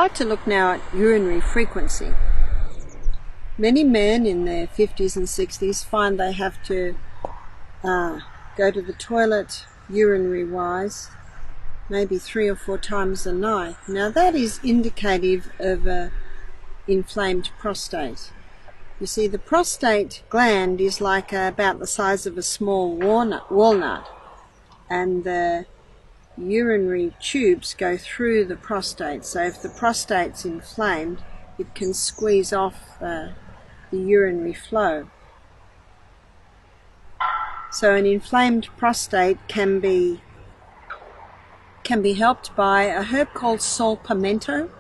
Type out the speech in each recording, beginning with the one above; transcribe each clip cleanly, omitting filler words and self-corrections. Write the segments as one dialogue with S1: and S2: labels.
S1: I'd like to look now at urinary frequency. Many men in their 50s and 60s find they have to go to the toilet urinary-wise maybe 3 or 4 times a night. Now that is indicative of an inflamed prostate. You see, the prostate gland is like about the size of a small walnut, and the urinary tubes go through the prostate. So if the prostate's inflamed, it can squeeze off the urinary flow. So an inflamed prostate can be helped by a herb called Saul Pimento.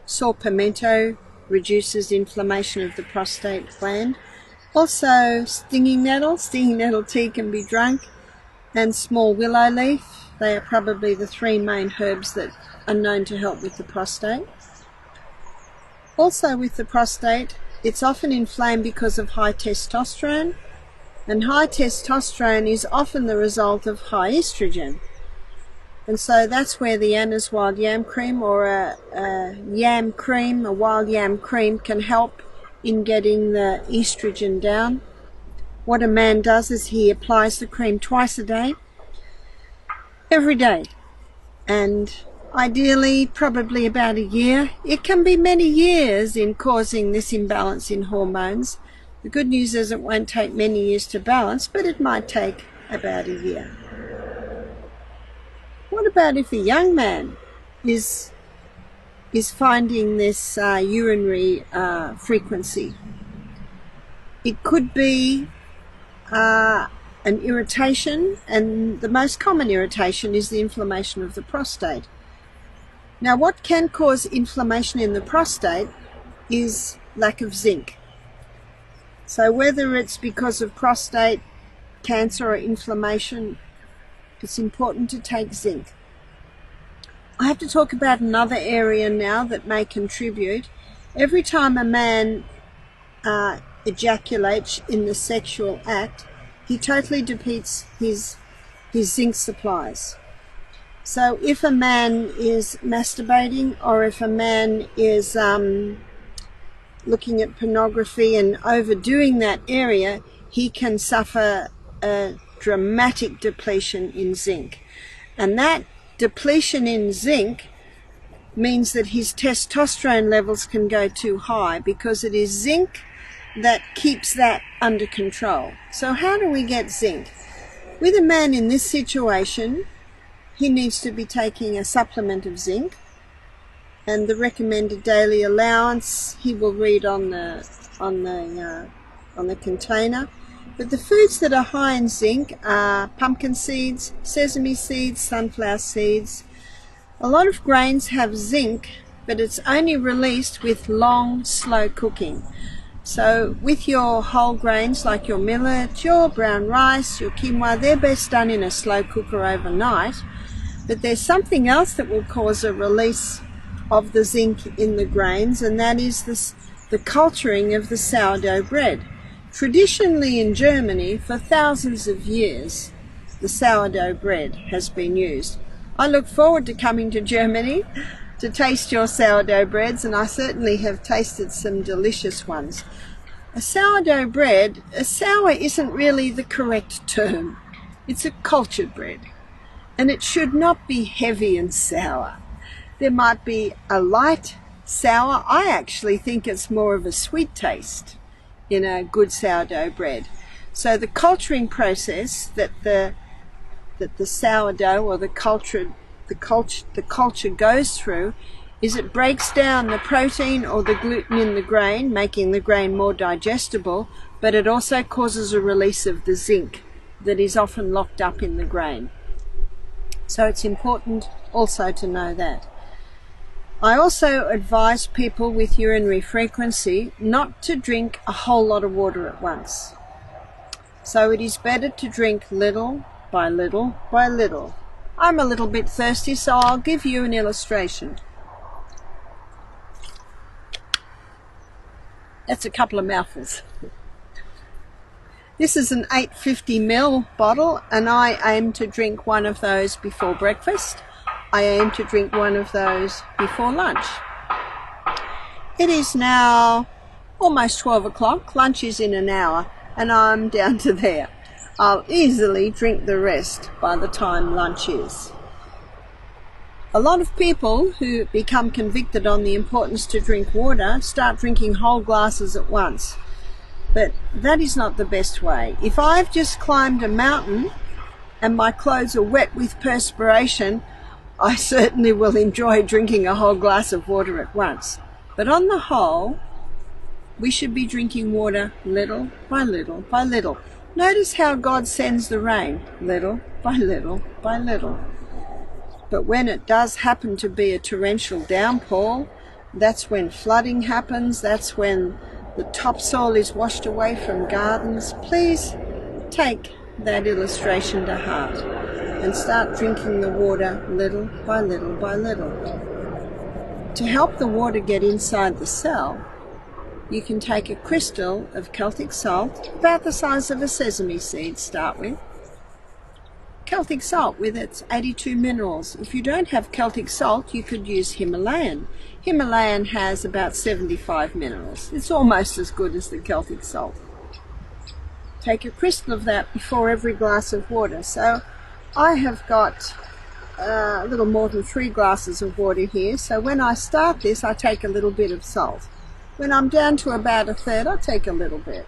S1: Saul Pimento reduces inflammation of the prostate gland. Also stinging nettle tea can be drunk, and small willow leaf. They are probably the 3 main herbs that are known to help with the prostate. Also with the prostate, it's often inflamed because of high testosterone, and high testosterone is often the result of high estrogen. And so that's where the Anna's wild yam cream or a wild yam cream can help in getting the estrogen down. What a man does is he applies the cream twice a day, every day, and ideally probably about a year. It can be many years in causing this imbalance in hormones. The good news is it won't take many years to balance, but it might take about a year. What about if a young man is finding this urinary frequency? It could be an irritation, and the most common irritation is the inflammation of the prostate. Now, what can cause inflammation in the prostate is lack of zinc. So whether it's because of prostate cancer or inflammation, it's important to take zinc. I have to talk about another area now that may contribute. Every time a man ejaculates in the sexual act, he totally depletes his zinc supplies. So if a man is masturbating, or if a man is looking at pornography and overdoing that area, he can suffer a dramatic depletion in zinc. And that depletion in zinc means that his testosterone levels can go too high, because it is zinc that keeps that under control. So how do we get zinc? With a man in this situation, he needs to be taking a supplement of zinc, and the recommended daily allowance he will read on the container. But the foods that are high in zinc are pumpkin seeds, sesame seeds, sunflower seeds. A lot of grains have zinc, but it's only released with long, slow cooking. So with your whole grains like your millet, your brown rice, your quinoa, they're best done in a slow cooker overnight. But there's something else that will cause a release of the zinc in the grains, and that is the culturing of the sourdough bread. Traditionally in Germany, for thousands of years, the sourdough bread has been used. I look forward to coming to Germany to taste your sourdough breads, and I certainly have tasted some delicious ones. A sourdough bread, a sour isn't really the correct term. It's a cultured bread, and it should not be heavy and sour. There might be a light sour. I actually think it's more of a sweet taste in a good sourdough bread. So the culturing process that the sourdough or the culture goes through is it breaks down the protein or the gluten in the grain, making the grain more digestible, but it also causes a release of the zinc that is often locked up in the grain. So it's important also to know that. I also advise people with urinary frequency not to drink a whole lot of water at once. So it is better to drink little by little by little. I'm a little bit thirsty, so I'll give you an illustration. That's a couple of mouthfuls. This is an 850 ml bottle, and I aim to drink one of those before breakfast. I aim to drink one of those before lunch. It is now almost 12 o'clock, lunch is in an hour, and I'm down to there. I'll easily drink the rest by the time lunch is. A lot of people who become convicted on the importance to drink water start drinking whole glasses at once. But that is not the best way. If I've just climbed a mountain and my clothes are wet with perspiration, I certainly will enjoy drinking a whole glass of water at once. But on the whole, we should be drinking water little by little by little. Notice how God sends the rain, little by little by little. But when it does happen to be a torrential downpour, that's when flooding happens, that's when the topsoil is washed away from gardens. Please take that illustration to heart and start drinking the water little by little by little. To help the water get inside the cell, you can take a crystal of Celtic salt, about the size of a sesame seed, start with. Celtic salt with its 82 minerals. If you don't have Celtic salt, you could use Himalayan. Himalayan has about 75 minerals. It's almost as good as the Celtic salt. Take a crystal of that before every glass of water. So I have got a little more than 3 glasses of water here. So when I start this, I take a little bit of salt. When I'm down to about a third, I take a little bit.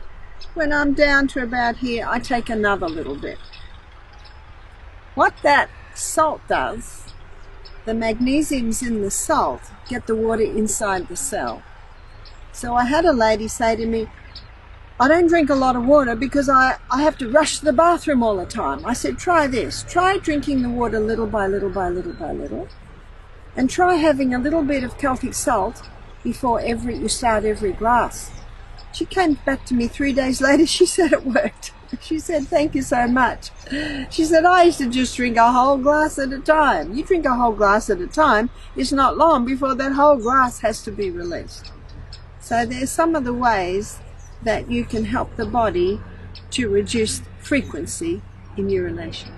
S1: When I'm down to about here, I take another little bit. What that salt does, the magnesiums in the salt get the water inside the cell. So I had a lady say to me, I don't drink a lot of water because I have to rush to the bathroom all the time. I said, try this. Try drinking the water little by little by little by little. And try having a little bit of Celtic salt before you start every glass. She came back to me 3 days later. She said it worked. She said, thank you so much. She said, I used to just drink a whole glass at a time. You drink a whole glass at a time, it's not long before that whole glass has to be released. So there's some of the ways that you can help the body to reduce frequency in urination.